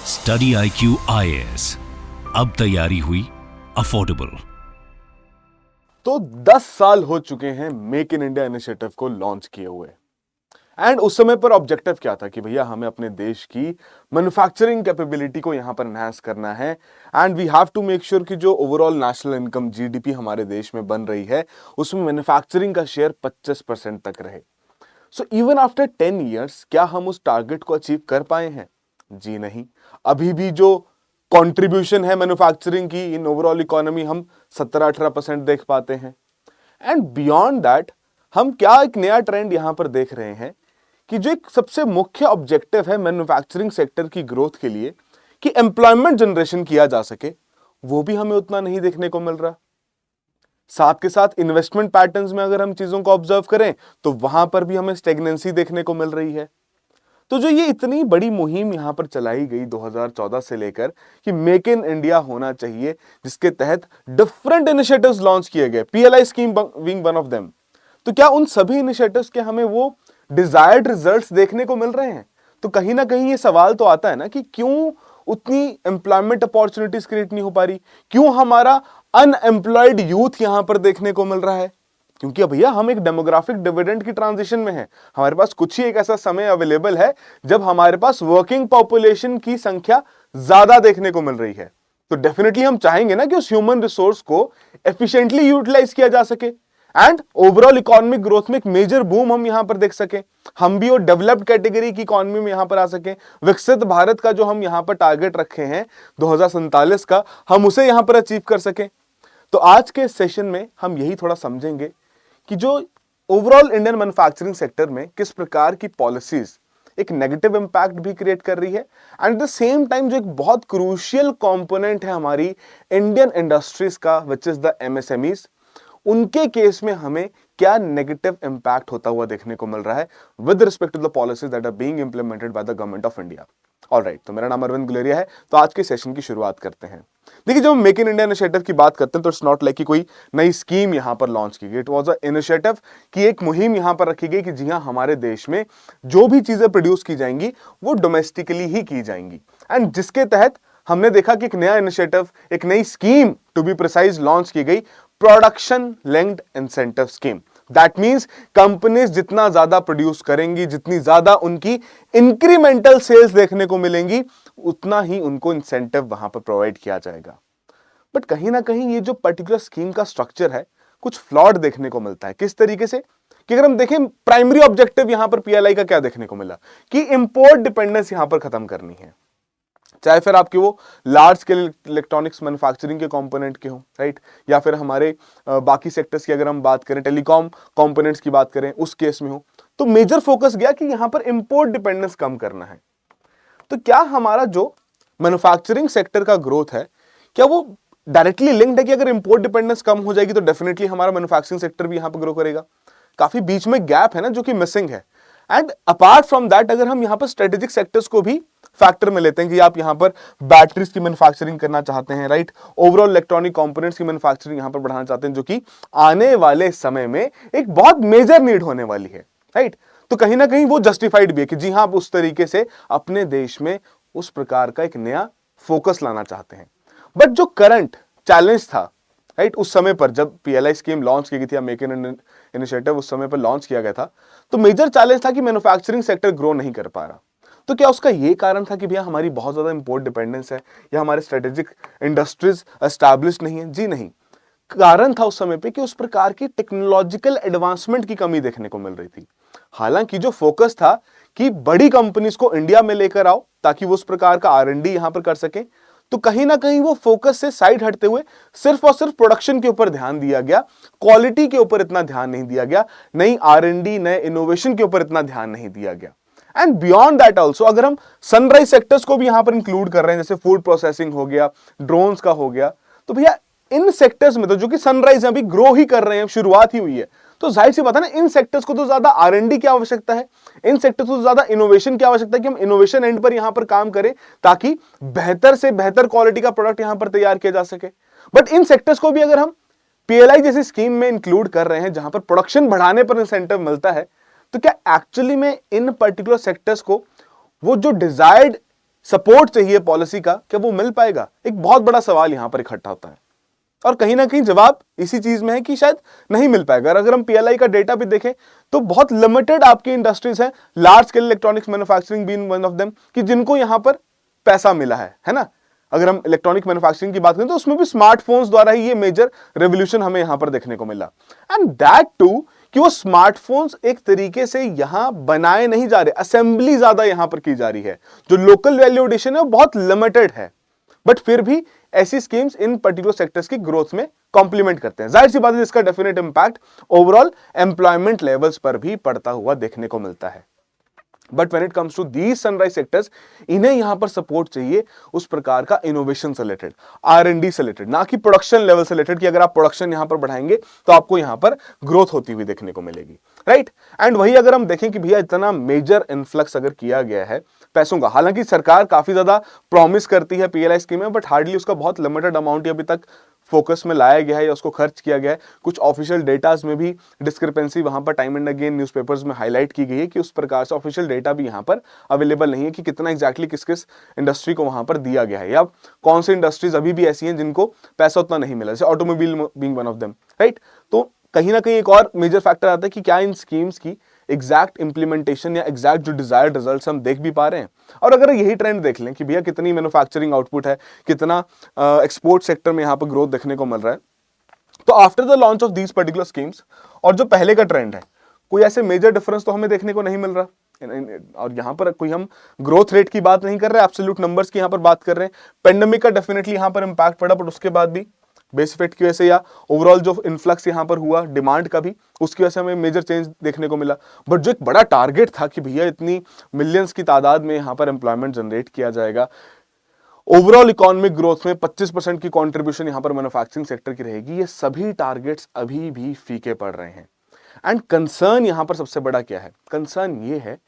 Study IQ IAS, अब तैयारी हुई अफोर्डेबल। तो 10 साल हो चुके हैं मेक इन इंडिया इनिशिएटिव को लॉन्च किए हुए। एंड उस समय पर ऑब्जेक्टिव क्या था कि भैया हमें अपने देश की मैन्युफैक्चरिंग कैपेबिलिटी को यहां पर एनहांस करना है and we have to make sure कि जो ओवरऑल नेशनल इनकम जीडीपी हमारे देश में बन रही है उसमें मैन्युफैक्चरिंग का शेयर 25% तक रहे। सो इवन आफ्टर 10 ईयर्स क्या हम उस टारगेट को अचीव कर पाए हैं? जी नहीं। अभी भी जो कंट्रीब्यूशन है मैन्युफैक्चरिंग की इन ओवरऑल इकोनॉमी हम 17-18% देख पाते हैं। एंड बियॉन्ड दैट हम क्या एक नया ट्रेंड यहां पर देख रहे हैं कि जो एक सबसे मुख्य ऑब्जेक्टिव है मैन्युफैक्चरिंग सेक्टर की ग्रोथ के लिए कि एम्प्लॉयमेंट जनरेशन किया जा सके, वो भी हमें उतना नहीं देखने को मिल रहा। साथ के साथ इन्वेस्टमेंट पैटर्न्स में अगर हम चीजों को ऑब्जर्व करें तो वहां पर भी हमें स्टेग्नेंसी देखने को मिल रही है। तो जो ये इतनी बड़ी मुहिम यहां पर चलाई गई 2014 से लेकर कि मेक इन इंडिया होना चाहिए, जिसके तहत डिफरेंट इनिशिएटिव्स लॉन्च किए गए, PLI scheme being one of them, तो क्या उन सभी इनिशिएटिव्स के हमें वो डिजायर्ड रिजल्ट्स देखने को मिल रहे हैं? तो कहीं ना कहीं ये सवाल तो आता है ना कि क्यों उतनी एम्प्लॉयमेंट अपॉर्चुनिटीज क्रिएट नहीं हो पा रही, क्यों हमारा अनएम्प्लॉयड यूथ यहां पर देखने को मिल रहा है? क्योंकि भैया हम एक डेमोग्राफिक डिविडेंड की ट्रांजिशन में हैं। हमारे पास कुछ ही एक ऐसा समय अवेलेबल है जब हमारे पास वर्किंग पॉपुलेशन की संख्या ज्यादा देखने को मिल रही है। तो डेफिनेटली हम चाहेंगे ना कि उस ह्यूमन रिसोर्स को एफिशिएंटली यूटिलाइज किया जा सके एंड ओवरऑल इकोनॉमिक ग्रोथ में एक मेजर बूम हम यहां पर देख सके, हम भी और डेवलप्ड कैटेगरी की इकोनॉमी में यहां पर आ सके, विकसित भारत का जो हम यहां पर टारगेट रखे हैं 2047 का, हम उसे यहां पर अचीव कर सके। तो आज के सेशन में हम यही थोड़ा समझेंगे कि जो ओवरऑल इंडियन मैन्युफैक्चरिंग सेक्टर में किस प्रकार की पॉलिसीज एक नेगेटिव इंपैक्ट भी क्रिएट कर रही है and at the same time जो एक बहुत क्रूशियल कंपोनेंट है हमारी इंडियन इंडस्ट्रीज का विच इज द एमएसएमईज, उनके केस में हमें क्या नेगेटिव इंपैक्ट होता हुआ देखने को मिल रहा है with respect to the policies that are being implemented by the government of India. Alright, तो मेरा नाम अरविंद गुलेरिया है। तो आज के सेशन की शुरुआत करते हैं। देखिए, जब हम मेक इन इंडिया इनिशिएटिव की बात करते हैं तो इट्स नॉट लाइक कि कोई नई स्कीम यहां पर लॉन्च की गई। इट वाज अ इनिशिएटिव की एक मुहिम यहां पर रखी गई कि जी हां, हमारे देश में जो भी चीजें प्रोड्यूस की जाएंगी वो डोमेस्टिकली ही की जाएंगी एंड जिसके तहत हमने देखा कि एक नया इनिशिएटिव, एक नई scheme to be precise launch की गई, production linked incentive scheme. That means companies जितना ज्यादा प्रोड्यूस करेंगी, जितनी ज्यादा उनकी इंक्रीमेंटल सेल्स देखने को मिलेंगी, उतना ही उनको इंसेंटिव वहां पर प्रोवाइड किया जाएगा। बट कहीं ना कहीं ये जो पर्टिकुलर स्कीम का स्ट्रक्चर है कुछ फ्लॉड देखने को मिलता है। किस तरीके से कि अगर हम देखें प्राइमरी ऑब्जेक्टिव यहां पर पीएलआई का क्या देखने को मिला कि इंपोर्ट डिपेंडेंस यहां पर खत्म करनी है, चाहे फिर आपके वो लार्ज स्केल इलेक्ट्रॉनिक्स मैन्युफैक्चरिंग के कंपोनेंट के हो, राइट, या फिर हमारे बाकी सेक्टर्स की अगर हम बात करें, टेलीकॉम कंपोनेंट्स की बात करें, उस केस में हो, तो मेजर फोकस गया कि यहां पर इंपोर्ट डिपेंडेंस कम करना है। तो क्या हमारा जो मैन्युफैक्चरिंग सेक्टर का ग्रोथ है क्या वो डायरेक्टली लिंक्ड है कि अगर इंपोर्ट डिपेंडेंस कम हो जाएगी तो डेफिनेटली हमारा मैन्युफैक्चरिंग सेक्टर भी यहां पर ग्रो करेगा? काफी बीच में गैप है ना जो कि मिसिंग है। एंड अपार्ट फ्रॉम दैट अगर हम यहां पर स्ट्रेटेजिक सेक्टर्स को भी फैक्टर में लेते हैं कि आप यहां पर बैटरीज की मैन्युफैक्चरिंग करना चाहते हैं, राइट, ओवरऑल इलेक्ट्रॉनिक कंपोनेंट्स की मैन्युफैक्चरिंग यहां पर बढ़ाना चाहते हैं, जो कि आने वाले समय में एक बहुत मेजर नीड होने वाली है, राइट, तो कहीं ना कहीं वो जस्टिफाइड भी है कि जी हां, आप उस तरीके से अपने देश में उस प्रकार का एक नया फोकस लाना चाहते हैं। बट जो करंट चैलेंज था, राइट, उस समय पर जब पीएलआई स्कीम लॉन्च की गई थी, मेक इन इनिशिएटिव उस समय पर लॉन्च किया गया था, तो मेजर चैलेंज था कि मैन्युफैक्चरिंग सेक्टर ग्रो नहीं कर पा रहा। तो क्या उसका यह कारण था कि भैया हमारी बहुत ज्यादा इंपोर्ट डिपेंडेंस है या हमारे स्ट्रेटेजिक इंडस्ट्रीज एस्टैब्लिश नहीं है? जी नहीं। कारण था उस समय पे कि उस प्रकार की टेक्नोलॉजिकल एडवांसमेंट की कमी देखने को मिल रही थी। हालांकि जो फोकस था कि बड़ी कंपनीज को इंडिया में लेकर आओ ताकि वो उस प्रकार का R&D यहां पर कर सके, तो कहीं ना कहीं वो फोकस से साइड हटते हुए सिर्फ और सिर्फ प्रोडक्शन के ऊपर ध्यान दिया गया, क्वालिटी के ऊपर इतना ध्यान नहीं दिया गया, नई R&D, नए इनोवेशन के ऊपर इतना ध्यान नहीं दिया गया। एंड बियॉन्ड दैट ऑल्सो अगर हम सनराइज सेक्टर्स को भी यहां पर इंक्लूड कर रहे हैं, जैसे फूड प्रोसेसिंग हो गया, ड्रोन्स का हो गया, तो भैया इन सेक्टर्स में तो जो कि सनराइज अभी ग्रो ही कर रहे हैं, शुरुआत ही हुई है, तो जाहिर सी बात है ना, इन सेक्टर्स को तो ज्यादा R&D की आवश्यकता है, इन सेक्टर्स को तो ज्यादा इनोवेशन की आवश्यकता है कि हम इनोवेशन एंड पर यहां पर काम करें ताकि बेहतर से बेहतर क्वालिटी का प्रोडक्ट यहां पर तैयार किया जा सके। बट इन सेक्टर्स को भी अगर हम पीएलआई जैसी स्कीम में इंक्लूड कर रहे हैं जहां पर प्रोडक्शन बढ़ाने पर इंसेंटिव मिलता है, तो क्या एक्चुअली में इन पर्टिकुलर सेक्टर्स को वो जो डिजायर्ड सपोर्ट चाहिए पॉलिसी का, क्या वो मिल पाएगा? एक बहुत बड़ा सवाल यहां पर इकट्ठा होता है और कहीं ना कहीं जवाब इसी चीज में है कि शायद नहीं मिल पाएगा। अगर हम पीएलआई का डेटा भी देखें तो बहुत लिमिटेड आपकी इंडस्ट्रीज हैं, large scale electronics manufacturing being one of them, कि जिनको यहां पर पैसा मिला है ना। अगर हम इलेक्ट्रॉनिक मैन्युफैक्चरिंग की बात करें तो उसमें भी स्मार्टफोन्स द्वारा ही ये मेजर रेवोल्यूशन हमें यहां पर देखने को मिला। एंड दैट टू कि वो स्मार्टफोन्स एक तरीके से यहां बनाए नहीं जा रहे, असेंबली ज्यादा यहां पर की जा रही है, जो लोकल वैल्यू एडिशन है वो बहुत लिमिटेड है, बट फिर भी ऐसी स्कीम्स इन पर्टिकुलर सेक्टर्स की ग्रोथ में कॉम्प्लीमेंट करते हैं। जाहिर सी बात है इसका definite impact overall employment levels पर भी पड़ता हुआ देखने को मिलता है। But when it comes to these sunrise sectors, इन्हें यहां पर सपोर्ट चाहिए उस प्रकार का इनोवेशन से रिलेटेड, R&D से रिलेटेड, ना कि प्रोडक्शन लेवल से रिलेटेड कि अगर आप प्रोडक्शन यहां पर बढ़ाएंगे तो आपको यहां पर ग्रोथ होती हुई देखने को मिलेगी, राइट। एंड वही अगर हम देखें कि भैया इतना मेजर इन्फ्लक्स अगर किया गया है पैसों का, हालांकि सरकार काफी ज्यादा प्रॉमिस करती है पीएलआई स्कीम में, बट हार्डली उसका बहुत लिमिटेड अमाउंट अभी तक फोकस में लाया गया है या उसको खर्च किया गया है। कुछ ऑफिशियल डेटाज में भी डिस्क्रिपेंसी वहां पर टाइम एंड अगेन न्यूज़पेपर्स में हाईलाइट की गई है कि उस प्रकार से ऑफिशियल डेटा भी यहां पर अवेलेबल नहीं है कि कितना एग्जैक्टली किस किस इंडस्ट्री को वहां पर दिया गया है या कौन सी इंडस्ट्रीज अभी भी ऐसी हैं जिनको पैसा उतना नहीं मिला, जैसे automobile being one of them, right. तो कहीं ना कहीं एक और मेजर फैक्टर आता है कि क्या इन स्कीम्स की एग्जैक्ट इंप्लीमेंटेशन या एग्जैक्ट जो डिजायर्ड रिजल्ट्स हम देख भी पा रहे हैं। और अगर यही ट्रेंड देख लें कि भैया कितनी मैन्युफैक्चरिंग आउटपुट है, कितना एक्सपोर्ट सेक्टर में यहां पर ग्रोथ देखने को मिल रहा है, तो after the launch of these particular schemes और जो पहले का ट्रेंड है, कोई ऐसे मेजर डिफरेंस तो हमें देखने को नहीं मिल रहा। और यहां पर कोई हम ग्रोथ रेट की बात नहीं कर रहे, एब्सोल्यूट नंबर्स की यहां पर बात कर रहे हैं। पेंडेमिक का डेफिनेटली यहां पर इंपैक्ट पड़ा, बट उसके बाद भी बेस इफेक्ट की वजह से या ओवरऑल जो इन्फ्लक्स यहां पर हुआ डिमांड का भी, उसकी वजह से हमें मेजर चेंज देखने को मिला। बट जो एक बड़ा टारगेट था कि भैया इतनी मिलियंस की तादाद में यहां पर एम्प्लॉयमेंट जनरेट किया जाएगा, ओवरऑल इकोनॉमिक ग्रोथ में 25% की कंट्रीब्यूशन यहां पर मैन्युफैक्चरिंग सेक्टर की रहेगी, ये सभी टारगेट्स अभी भी फीके पड़ रहे हैं। एंड कंसर्न यहां पर सबसे बड़ा क्या है? कंसर्न ये है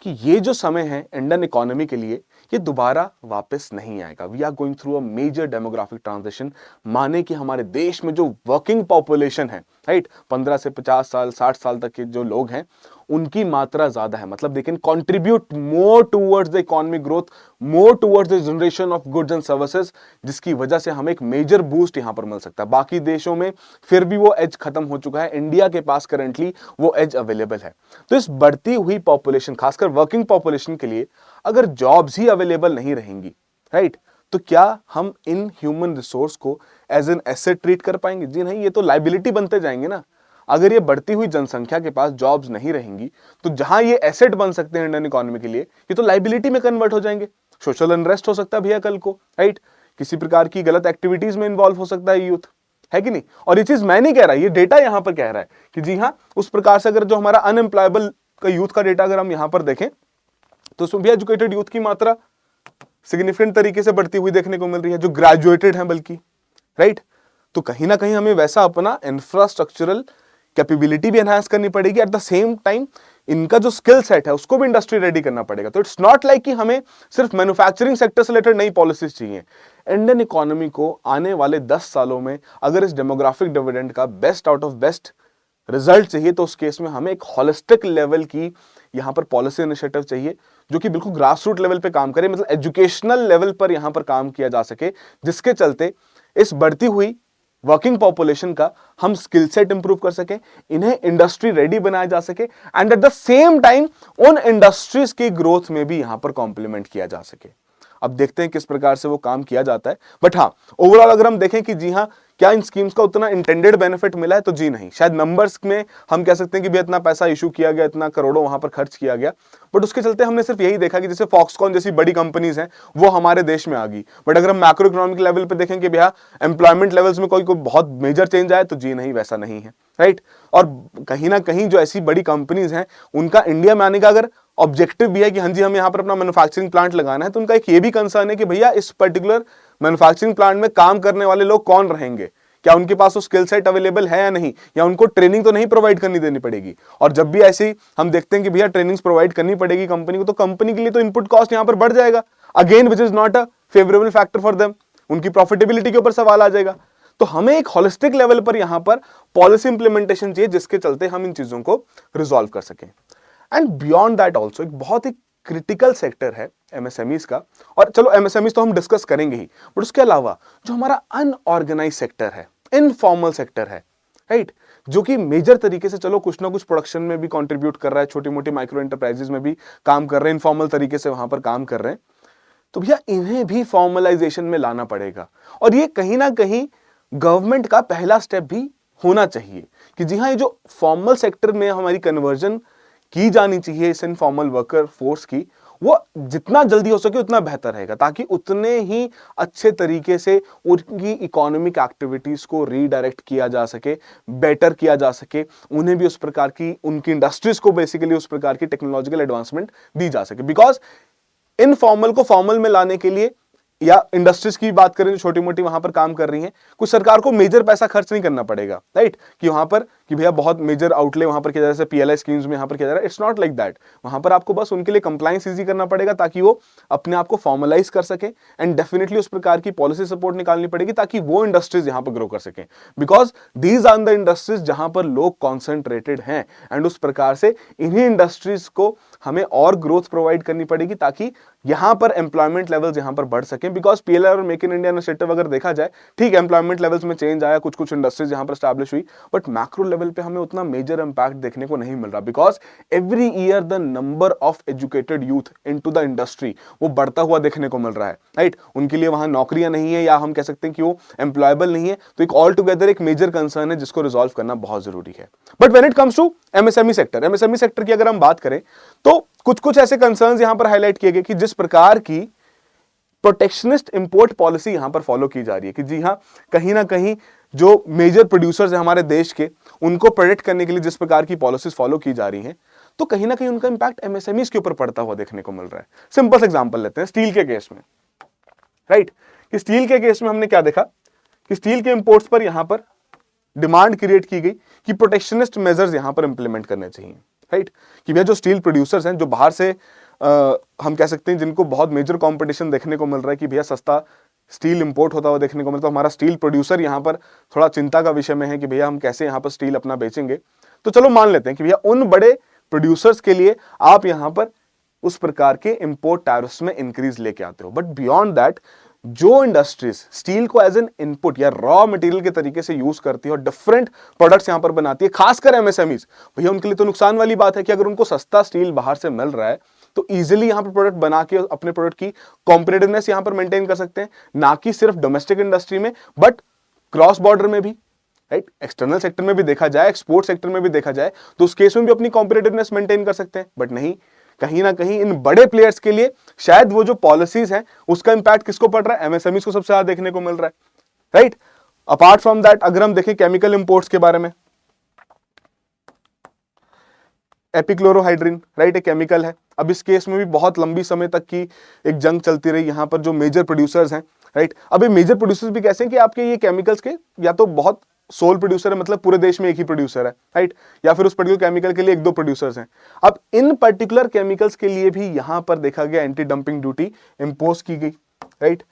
कि ये जो समय है इंडियन इकोनॉमी के लिए, ये दोबारा वापस नहीं आएगा। We are going through a major demographic transition. माने कि हमारे देश में जो वर्किंग पॉपुलेशन है, राइट, 15 से 50 साल 60 साल तक के जो लोग हैं, उनकी मात्रा ज्यादा है, मतलब they can contribute more towards the economic growth, more towards the generation of goods and services, जिसकी वजह से हमें एक मेजर बूस्ट यहां पर मिल सकता है। बाकी देशों में फिर भी वो एज खत्म हो चुका है, इंडिया के पास करेंटली वो एज अवेलेबल है। तो इस बढ़ती हुई पॉपुलेशन, खासकर वर्किंग पॉपुलेशन के लिए अगर जॉब्स ही अवेलेबल नहीं रहेंगी, राइट, तो क्या हम इन ह्यूमन रिसोर्स को एज एन एसेट ट्रीट कर पाएंगे? जी नहीं, ये तो लाइबिलिटी बनते जाएंगे ना। अगर ये बढ़ती हुई जनसंख्या के पास जॉब्स नहीं रहेंगी तो जहां ये एसेट बन सकते हैं इंडियन इकोनॉमी के लिए, ये तो लाइबिलिटी में कन्वर्ट हो जाएंगे। सोशल अनरेस्ट हो सकता है भैया कल को, राइट, किसी प्रकार की गलत एक्टिविटीज में इन्वॉल्व हो सकता है यूथ, है कि नहीं। और ये चीज मैं नहीं कह रहा, ये डेटा यहां पर कह रहा है कि जी हाँ, उस प्रकार से अगर जो हमारा अनएम्प्लॉयबल का यूथ का डेटा अगर हम यहां पर देखें तो उसमें भी एजुकेटेड यूथ की मात्रा सिग्निफिकेंट तरीके से बढ़ती हुई देखने को मिल रही है, जो ग्रेजुएटेड हैं बल्कि, राइट। तो कहीं ना कहीं हमें वैसा अपना इंफ्रास्ट्रक्चरल कैपेबिलिटी भी एनहांस करनी पड़ेगी, एट द सेम टाइम इनका जो स्किल सेट है उसको भी इंडस्ट्री रेडी करना पड़ेगा। तो इट्स नॉट लाइक कि हमें सिर्फ मैन्युफैक्चरिंग सेक्टर से रिलेटेड नई पॉलिसीज चाहिए। इंडियन इकोनॉमी को आने वाले 10 सालों में अगर इस डेमोग्राफिक डिविडेंड का best out of best result चाहिए, तो उस केस में हमें एक होलिस्टिक लेवल की यहां पर पॉलिसी इनिशिएटिव चाहिए, जो कि बिल्कुल ग्रास रूट लेवल पे काम करे, मतलब एजुकेशनल लेवल पर यहां पर काम किया जा सके, जिसके चलते इस बढ़ती हुई वर्किंग पॉपुलेशन का हम स्किल सेट इंप्रूव कर सके, इन्हें इंडस्ट्री रेडी बनाया जा सके, and at the same time उन इंडस्ट्रीज की ग्रोथ में भी यहां पर कॉम्प्लीमेंट किया जा सके। अब देखते हैं किस प्रकार से वो काम किया जाता है। बट हाँ, ओवरऑल अगर हम देखें कि जी हाँ, क्या इन स्कीम्स का उतना इंटेंडेड बेनिफिट मिला है, तो जी नहीं। शायद नंबर्स में हम कह सकते हैं कि भी इतना पैसा इशू किया गया, इतना करोड़ों वहां पर खर्च किया गया, बट उसके चलते हमने सिर्फ यही देखा कि जैसे फॉक्सकॉन जैसी बड़ी कंपनीज हैं वो हमारे देश में आ गई। बट अगर हम मैक्रो इकोनॉमिक लेवल पे देखें कि भैया एम्प्लॉयमेंट लेवल्स में कोई बहुत मेजर चेंज आए, तो जी नहीं, वैसा नहीं है, राइट। और कहीं ना कहीं जो ऐसी बड़ी कंपनीज हैं उनका इंडिया में आने का अगर ऑब्जेक्टिव भी है कि हाँ जी, हम यहाँ पर अपना मैन्युफैक्चरिंग प्लांट लगाना है, तो उनका एक ये भी कंसर्न है कि भैया इस पर्टिकुलर मैन्युफैक्चरिंग प्लांट में काम करने वाले लोग कौन रहेंगे, क्या उनके पास वो स्किल सेट अवेलेबल है या नहीं, या उनको ट्रेनिंग तो नहीं प्रोवाइड करनी देनी पड़ेगी। और जब भी ऐसे हम देखते हैं कि भैया ट्रेनिंग्स प्रोवाइड करनी पड़ेगी कंपनी को, तो कंपनी के लिए तो इनपुट कॉस्ट यहां पर बढ़ जाएगा, again which is not a favourable factor for them, उनकी प्रॉफिटेबिलिटी के ऊपर सवाल आ जाएगा। तो हमें एक होलिस्टिक लेवल पर यहां पर पॉलिसी इंप्लीमेंटेशन चाहिए, जिसके चलते हम इन चीजों को रिजॉल्व कर सकें। एंड बियॉन्ड दैट ऑल्सो एक बहुत ही क्रिटिकल सेक्टर है एमएसएमईज का, और चलो एमएसएमईज तो हम डिस्कस करेंगे ही, बट उसके अलावा जो हमारा अनऑर्गेनाइज सेक्टर है, इनफॉर्मल सेक्टर है, राइट, जो कि मेजर तरीके से चलो कुछ ना कुछ प्रोडक्शन में भी कंट्रीब्यूट कर रहा है, छोटी मोटी माइक्रो एंटरप्राइजेस में भी काम कर रहे हैं, इनफॉर्मल तरीके से वहां पर काम कर रहे हैं, तो भैया इन्हें भी फॉर्मलाइजेशन में लाना पड़ेगा। और ये कहीं ना कहीं गवर्नमेंट का पहला स्टेप भी होना चाहिए कि जी हाँ, ये जो फॉर्मल सेक्टर में हमारी कन्वर्जन की जानी चाहिए इस इनफॉर्मल वर्कर फोर्स की, वो जितना जल्दी हो सके उतना बेहतर रहेगा, ताकि उतने ही अच्छे तरीके से उनकी इकोनॉमिक एक्टिविटीज को रीडायरेक्ट किया जा सके, बेटर किया जा सके, उन्हें भी उस प्रकार की, उनकी इंडस्ट्रीज को बेसिकली उस प्रकार की टेक्नोलॉजिकल एडवांसमेंट दी जा सके। बिकॉज इनफॉर्मल को फॉर्मल में लाने के लिए, या इंडस्ट्रीज की बात करें जो छोटी मोटी वहां पर काम कर रही हैं, कुछ सरकार को मेजर पैसा खर्च नहीं करना पड़ेगा, राइट, कि वहां पर कि भैया बहुत मेजर आउटले वहां पर किया जा रहा है, जैसे पीएलआई स्कीम्स में यहां पर किया जा रहा है। It's not like that. वहां पर आपको बस उनके लिए कंप्लायंस इजी करना पड़ेगा ताकि वो अपने आप को फॉर्मलाइज कर सके, एंड डेफिनेटली उस प्रकार की पॉलिसी सपोर्ट निकालनी पड़ेगी ताकि वो इंडस्ट्रीज यहां पर ग्रो कर सके, because these are the industries जहां पर लोग कॉन्सेंट्रेटेड हैं, एंड उस प्रकार से इन्हीं इंडस्ट्रीज को हमें और ग्रोथ प्रोवाइड करनी पड़ेगी ताकि यहां पर एम्प्लॉयमेंट लेवल्स यहां पर बढ़ सकें। बिकॉज पीएलआई और मेक इन इंडिया इनिशिएटिव अगर देखा जाए, ठीक है, एम्प्लॉयमेंट लेवल्स में चेंज आया, कुछ कुछ इंडस्ट्रीज यहां पर स्टैब्लिश हुई, बट मैक्रो लेवल पे हमें उतना मेजर इंपैक्ट देखने को नहीं मिल रहा, because every year the number of educated youth into the industry वो बढ़ता हुआ देखने को मिल रहा है, राइट। उनके लिए वहां नौकरियां नहीं है, या हम कह सकते हैं कि वो एम्प्लॉयबल नहीं है, तो एक ऑल टुगेदर एक मेजर कंसर्न है जिसको रिजॉल्व करना बहुत जरूरी है। But when it comes to MSME sector, MSME sector की अगर हम बात करें तो कुछ कुछ ऐसे कंसर्न्स यहां पर हाईलाइट किए गए कि जिस प्रकार की प्रोटेक्शनिस्ट इंपोर्ट पॉलिसी यहां पर फॉलो की जा रही है, कि जी हां, कहीं ना कहीं जो मेजर प्रोड्यूसर्स हैं हमारे देश के, उनको प्रोटेक्ट करने के लिए जिस प्रकार की पॉलिसीज फॉलो की जा रही हैं, तो कहीं ना कहीं उनका इंपैक्ट एमएसएमईज के ऊपर पड़ता हुआ देखने को मिल रहा है। सिंपल एग्जांपल लेते हैं स्टील के केस में, राइट, कि स्टील के केस में हमने क्या देखा कि स्टील के इंपोर्ट्स पर यहां पर डिमांड क्रिएट की गई कि प्रोटेक्शनिस्ट मेजर्स यहां पर इंप्लीमेंट करने चाहिए, राइट, कि भैया जो स्टील प्रोड्यूसर्स हैं, जो बाहर से हम कह सकते हैं जिनको बहुत मेजर कंपटीशन देखने को मिल रहा है कि भैया सस्ता स्टील इंपोर्ट होता हुआ देखने को मिलता है, तो हमारा स्टील प्रोड्यूसर यहां पर थोड़ा चिंता का विषय में है कि भैया हम कैसे यहां पर स्टील अपना बेचेंगे। तो चलो मान लेते हैं कि भैया उन बड़े प्रोड्यूसर्स के लिए आप यहां पर उस प्रकार के इंपोर्ट टैरिफ्स में इंक्रीज लेके आते हो, बट बियॉन्ड दैट जो इंडस्ट्रीज स्टील को एज एन इनपुट या रॉ मटेरियल के तरीके से यूज करती है और डिफरेंट प्रोडक्ट्स यहां पर बनाती है, खासकर एमएसएमईज, भैया उनके लिए तो नुकसान वाली बात है कि अगर उनको सस्ता स्टील बाहर से मिल रहा है तो इजीली यहां पर प्रोडक्ट बना के अपने प्रोडक्ट की कॉम्पिटिटिवनेस यहां पर मेंटेन कर सकते हैं, ना कि सिर्फ डोमेस्टिक इंडस्ट्री में बट क्रॉस बॉर्डर में भी, राइट, एक्सटर्नल सेक्टर में भी देखा जाए, एक्सपोर्ट सेक्टर में भी देखा जाए, तो उस केस में भी अपनी कॉम्पिटिटिवनेस मेंटेन कर सकते हैं। बट नहीं, कहीं ना कहीं इन बड़े प्लेयर्स के लिए शायद वो जो पॉलिसीज हैं उसका इंपैक्ट किसको पड़ रहा है, एमएसएमईज को सबसे ज्यादा देखने को मिल रहा है, राइट। अपार्ट फ्रॉम दैट अगर हम देखें केमिकल इंपोर्ट्स के बारे में, एपिक्लोरोहाइड्रिन, राइट, एक केमिकल है। अब इस केस में भी बहुत लंबी समय तक की एक जंग चलती रही यहां पर जो मेजर प्रोड्यूसर्स हैं, राइट। अब ये मेजर प्रोड्यूसर्स भी कैसे हैं कि आपके ये केमिकल्स के या तो बहुत सोल प्रोड्यूसर है, मतलब पूरे देश में एक ही प्रोड्यूसर है, राइट, या फिर उस पर्टिकुलर केमिकल के लिए एक दो प्रोड्यूसर्स हैं। अब इन पर्टिकुलर केमिकल्स के लिए भी यहां पर देखा गया एंटी डंपिंग ड्यूटी इंपोज की गई, राइट।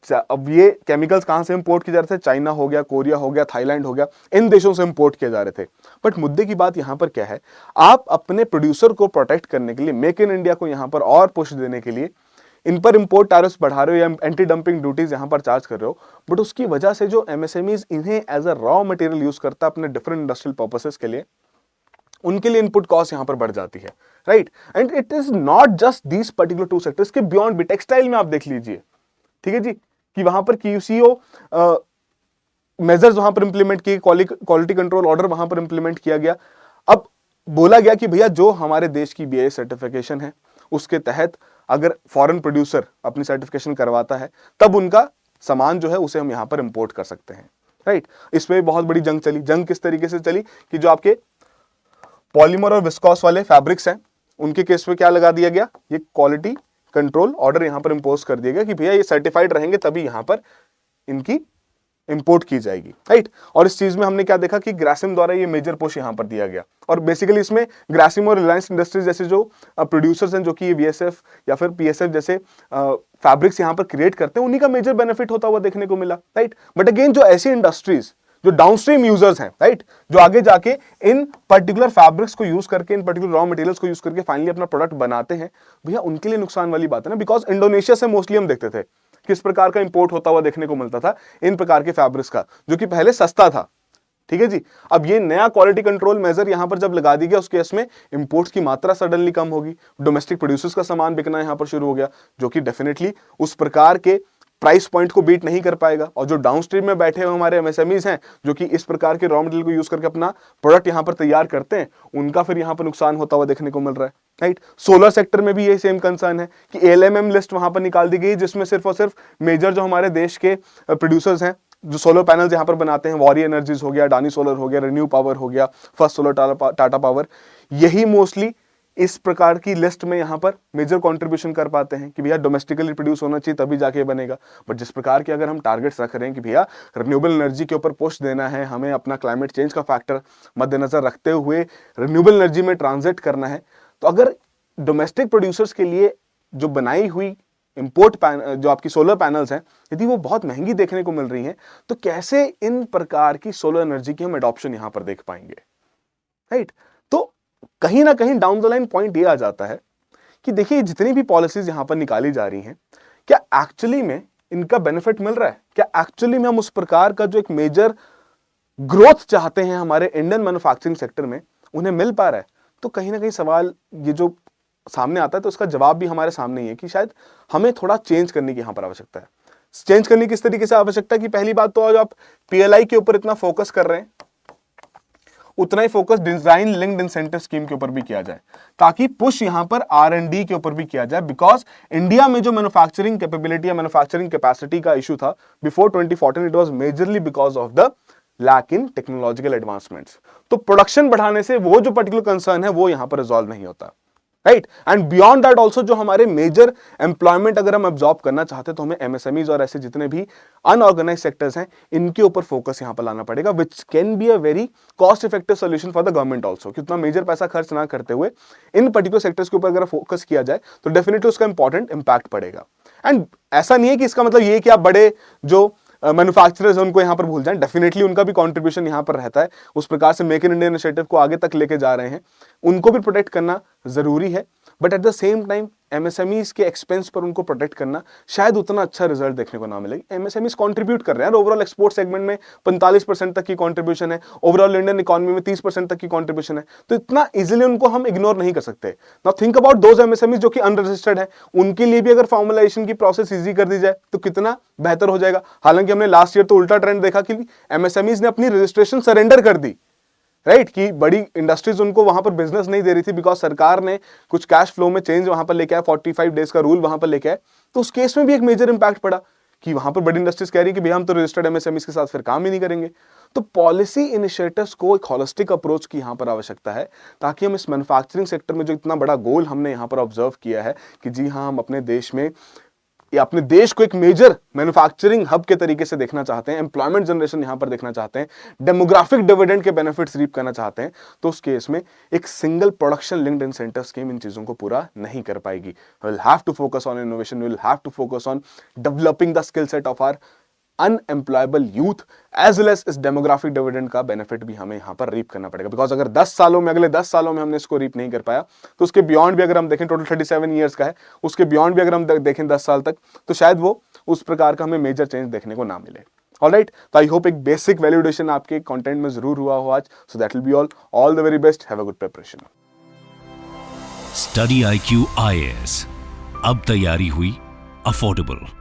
अब ये केमिकल्स कहां से इंपोर्ट किए जा रहे थे, चाइना हो गया, कोरिया हो गया, थाईलैंड हो गया, इन देशों से इंपोर्ट किए जा रहे थे। बट मुद्दे की बात यहां पर क्या है, आप अपने प्रोड्यूसर को प्रोटेक्ट करने के लिए, मेक इन इंडिया को यहां पर और पुश देने के लिए इन पर इंपोर्ट टैरिफ्स बढ़ा रहे हो या एंटी डंपिंग ड्यूटीज यहां पर चार्ज कर रहे हो, बट उसकी वजह से जो एमएसएमईज इन्हें as a raw material use करता है अपने डिफरेंट इंडस्ट्रियल पर्पसेस के लिए, उनके लिए इनपुट कॉस्ट यहां पर बढ़ जाती है, right. And it is not just these particular to sectors, के बियॉन्ड भी टेक्सटाइल में आप देख लीजिए, ठीक है जी, कि वहां पर क्यूसीओ मेजर्स वहां पर इंप्लीमेंट किए, क्वालिटी कंट्रोल ऑर्डर वहां पर इंप्लीमेंट किया गया। अब बोला गया कि भैया जो हमारे देश की बीआईएस सर्टिफिकेशन है उसके तहत अगर फॉरेन प्रोड्यूसर अपनी सर्टिफिकेशन करवाता है तब उनका सामान जो है उसे हम यहां पर इंपोर्ट कर सकते हैं, राइट। इसमें बहुत बड़ी जंग चली। जंग किस तरीके से चली कि जो आपके पॉलीमर और विस्कॉस वाले फैब्रिक्स हैं उनके केस में क्या लगा दिया गया, ये क्वालिटी कंट्रोल ऑर्डर यहां पर इंपोज कर दिया गया कि भैया ये सर्टिफाइड रहेंगे तभी यहां पर इनकी इंपोर्ट की जाएगी, राइट। और इस चीज में हमने क्या देखा कि ग्रासिम द्वारा ये मेजर पुश यहां पर दिया गया, और बेसिकली इसमें ग्रासिम और रिलायंस इंडस्ट्रीज जैसे जो प्रोड्यूसर्स हैं जो कि वीएसएफ या फिर पीएसएफ जैसे फैब्रिक्स यहां पर क्रिएट करते हैं, उन्हीं का मेजर बेनिफिट होता हुआ देखने को मिला, राइट। बट अगेन जो ऐसी इंडस्ट्रीज जो डाउनस्ट्रीम यूजर्स हैं, राइट, जो आगे जाके इन पर्टिकुलर फैब्रिक्स को यूज करके, इन पर्टिकुलर रॉ मटेरियल्स को यूज करके फाइनली अपना प्रोडक्ट बनाते हैं, भैया उनके लिए नुकसान वाली बात है ना। बिकॉज इंडोनेशिया से मोस्टली हम देखते थे किस प्रकार का इंपोर्ट होता हुआ देखने को मिलता था इन प्रकार के फैब्रिक्स का, जो कि पहले सस्ता था, ठीक है जी। अब ये नया क्वालिटी कंट्रोल मेजर यहां पर जब लगा दी गया, उस केस में इंपोर्ट्स की मात्रा सडनली कम होगी, डोमेस्टिक प्रोड्यूसर्स का सामान बिकना यहां पर शुरू हो गया, जो कि डेफिनेटली उस प्रकार के प्राइस पॉइंट को बीट नहीं कर पाएगा। और जो डाउनस्ट्रीम में बैठे हुए हमारे एमएसएमईज हैं, जो कि इस प्रकार के रॉ मटेरियल को यूज करके अपना प्रोडक्ट यहां पर तैयार करते हैं, उनका फिर यहां पर नुकसान होता हुआ देखने को मिल रहा है, राइट। सोलर सेक्टर में भी ये सेम कंसर्न है कि एलएमएम लिस्ट वहां पर निकाल दी गई, जिसमें सिर्फ और सिर्फ मेजर जो हमारे देश के प्रोड्यूसर्स हैं, जो सोलर पैनल्स यहां पर बनाते हैं, वॉरी एनर्जीज हो गया, अडानी सोलर हो गया, रिन्यू पावर हो गया, फर्स्ट सोलर, टाटा पावर, यही मोस्टली इस प्रकार की लिस्ट में यहां पर मेजर कंट्रीब्यूशन कर पाते हैं कि भैया डोमेस्टिकली प्रोड्यूस होना चाहिए तभी जाके बनेगा। बट जिस प्रकार के अगर हम टारगेट्स रख रहे हैं कि भैया रिन्यूएबल एनर्जी के ऊपर पुश देना है, हमें अपना क्लाइमेट चेंज का फैक्टर मद्देनजर रखते हुए रिन्यूएबल एनर्जी में ट्रांजिट करना है, तो अगर डोमेस्टिक प्रोड्यूसर्स के लिए जो बनाई हुई इंपोर्ट जो आपकी सोलर पैनल्स हैं, यदि वो बहुत महंगी देखने को मिल रही हैं, तो कैसे इन प्रकार की सोलर एनर्जी की हम एडॉप्शन यहां पर देख पाएंगे, राइट। तो कहीं ना कहीं डाउन द लाइन पॉइंट ये आ जाता है कि देखिए जितनी भी पॉलिसीज यहां पर निकाली जा रही हैं, क्या एक्चुअली में इनका बेनिफिट मिल रहा है, क्या एक्चुअली में हम उस प्रकार का जो एक मेजर ग्रोथ चाहते हैं हमारे इंडियन मैन्युफैक्चरिंग सेक्टर में, उन्हें मिल पा रहा है। तो कहीं ना कहीं सवाल ये जो सामने आता है, तो उसका जवाब भी हमारे सामने ही है कि शायद हमें थोड़ा चेंज करने की यहां पर आवश्यकता है। चेंज करने की इस तरीके से आवश्यकता है कि पहली बात तो आज आप पीएलआई के ऊपर इतना फोकस कर रहे हैं, उतना ही focus design linked incentive scheme के ऊपर भी किया जाए, ताकि पुश यहां पर R&D के ऊपर भी किया जाए। बिकॉज इंडिया में जो मैन्युफैक्चरिंग कैपेबिलिटी या मैन्युफैक्चरिंग कैपेसिटी का इशू था before 2014, it was majorly because of the lack in technological advancements. तो प्रोडक्शन बढ़ाने से वो जो पर्टिकुलर कंसर्न है वो यहां पर रिजॉल्व नहीं होता, right. And beyond that also जो हमारे मेजर एम्प्लॉयमेंट अगर हम एब्जॉर्ब करना चाहते हैं, तो हमें एमएसएमईज और ऐसे जितने भी अनऑर्गेनाइज सेक्टर्स हैं, इनके ऊपर फोकस यहां पर लाना पड़ेगा, which can be a very cost effective solution for the government also. कि उतना मेजर पैसा खर्च ना करते हुए इन पर्टिकुलर सेक्टर्स के ऊपर अगर फोकस किया जाए, तो डेफिनेटली उसका इंपॉर्टेंट इंपैक्ट पड़ेगा। एंड ऐसा नहीं है कि इसका मतलब ये कि आप बड़े जो मैन्युफैक्चरर्स हैं उनको यहां पर भूल जाएं, डेफिनेटली उनका भी कंट्रीब्यूशन यहां पर रहता है। उस प्रकार से मेक इन इंडिया इनिशिएटिव को आगे तक लेके जा रहे हैं, उनको भी प्रोटेक्ट करना जरूरी है। But at the same time MSMEs के एक्सपेंस पर उनको प्रोटेक्ट करना शायद उतना अच्छा रिजल्ट देखने को ना मिले। एमएसएमईज कंट्रीब्यूट कर रहे हैं, ओवरऑल एक्सपोर्ट सेगमेंट में 45% तक की कंट्रीब्यूशन है, ओवरऑल इंडियन इकोनॉमी में 30% तक की कंट्रीब्यूशन है, तो इतना इजीली उनको हम इग्नोर नहीं कर सकते। Now think about those MSMEs जो कि अनरजिस्टर्ड है, उनके लिए भी अगर फॉर्मलाइजेशन की प्रोसेस इजी कर दी जाए तो कितना बेहतर हो जाएगा। हालांकि हमने लास्ट ईयर तो उल्टा ट्रेंड देखा कि एमएसएमईज ने अपनी रजिस्ट्रेशन सरेंडर कर दी, राइट, कि बड़ी इंडस्ट्रीज उनको वहां पर बिजनेस नहीं दे रही थी, बिकॉज सरकार ने कुछ कैश फ्लो में चेंज वहां पर लेके आया, 45 डेज का रूल वहां पर लेके आए। तो उस केस में भी एक मेजर इंपैक्ट पड़ा कि वहां पर बड़ी इंडस्ट्रीज कह रही कि भैया हम तो रजिस्टर्ड एमएसएमईज के साथ फिर काम ही नहीं करेंगे। तो पॉलिसी इनिशिएटिव्स को एक होलिस्टिक अप्रोच की यहां पर आवश्यकता है, ताकि हम इस मैन्युफैक्चरिंग सेक्टर में जो इतना बड़ा गोल हमने यहां पर ऑब्जर्व किया है कि जी हाँ, हम अपने देश में या अपने देश को एक मेजर मैन्युफैक्चरिंग हब के तरीके से देखना चाहते हैं, एम्प्लॉयमेंट जनरेशन यहां पर देखना चाहते हैं, डेमोग्राफिक डिविडेंड के बेनिफिट्स रीप करना चाहते हैं, तो उस केस में एक single production linked incentive scheme इन चीजों को पूरा नहीं कर पाएगी। We will have to focus on innovation, we will have to focus on developing the skill set of our unemployable youth, as well as इस डेमोग्राफिक डिविडेंड का benefit भी हमें यहां पर रीप करना पड़ेगा। बिकॉज अगर 10 सालों में, अगले 10 सालों में हमने इसको रीप नहीं कर पाया, तो उसके बियॉन्ड भी अगर हम देखें, टोटल 37 ईयर्स का है, उसके बियॉन्ड भी अगर हम देखें 10 साल तक, तो शायद वो उस प्रकार का हमें मेजर चेंज देखने को ना मिले। ऑलराइट, तो आई होप एक बेसिक वैल्यूडेशन आपके कंटेंट में जरूर हुआ हो आज। So that will be all the very best, have a good preparation. Study IQ IAS, अब तैयारी हुई अफोर्डेबल।